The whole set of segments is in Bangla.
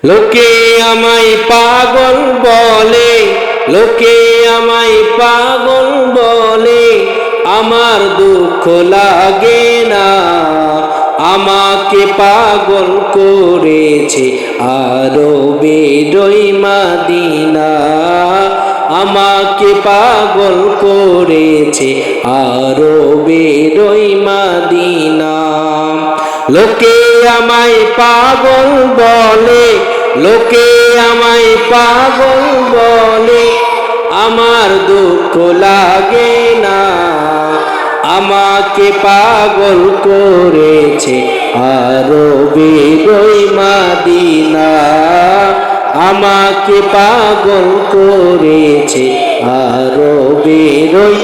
লোকে আমায় পাগল বলে, লোকে আমায় পাগল বলে, আমার দুঃখ লাগে না। আমাকে পাগল করেছে আরবের ওই মদিনা, আমাকে পাগল করেছে আরবের ওই মদিনা। লোকে আমায় পাগল বলে, লোকে আমায় পাগল বলে, আমার দুঃখ লাগে না। আমাকে পাগল করেছে আরবের ওই মদিনা, আমাকে পাগল করেছে আরবের ওই,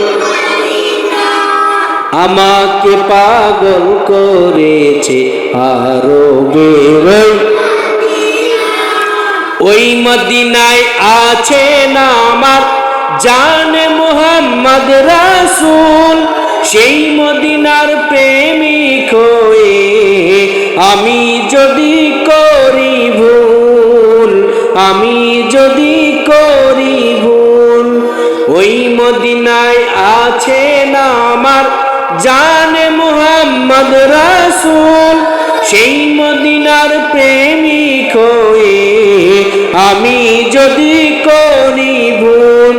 আমাকে পাগল করেছে আরবের ওই মদিনায় আছেন আমার জানে মুহাম্মদ রাসূল। সেই মদিনার প্রেমিক হয়ে আমি যদি করি ভুল, আমি যদি করি ভুল, ওই মদিনায় আছেন আমার জানে মুহাম্মদ রাসূল। সেই মদিনার প্রেমিক হয়ে আমি যদি করি ভুল,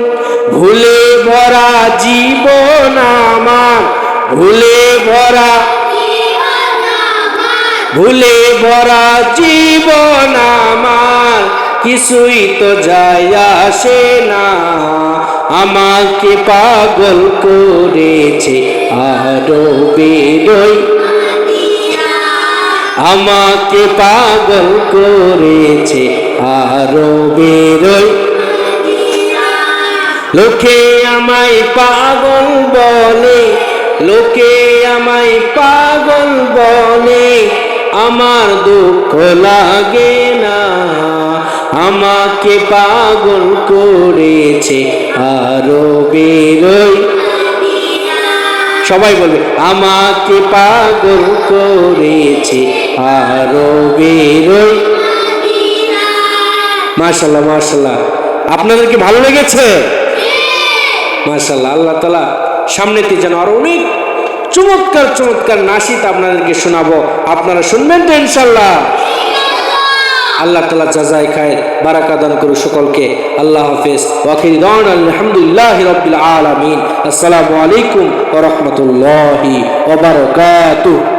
ভুলে ভরা জীবন আমার, ভুলে ভরা, ভুলে ভরা জীবন আমার, কিছুই তো যায় আসে না। আমাকে পাগল করেছে আরবের ওই, আমাকে পাগল করেছে আরবের ওই। লোকে আমায় পাগল বলে, লোকে আমায় পাগল বলে, আমার দুঃখ লাগে না। আমাকে পাগল করেছে আরবের ওই, সবাই বলবে আমাকে পাগল করেছে আরবের ওই। মাশাআল্লাহ মাশাআল্লাহ, আপনাদের কি ভালো লেগেছে? মাশাআল্লাহ, আল্লাহ তাআলা সামনেতে যেন আরো অনেক চমৎকার চমৎকার নাশিদ আপনাদেরকে শোনাবো, আপনারা শুনবেন তো ইনশাআল্লাহ? আল্লাহ তাআলা জাযায়ে খায়ের বারাকা দান করুন সকলকে। আল্লাহ হাফেজ। ওয়া আখিরু দাওয়ানা আলহামদুলিল্লাহি রাব্বিল আলামিন। আসসালামু আলাইকুম ওয়া রাহমাতুল্লাহি ওয়া বারাকাতুহু।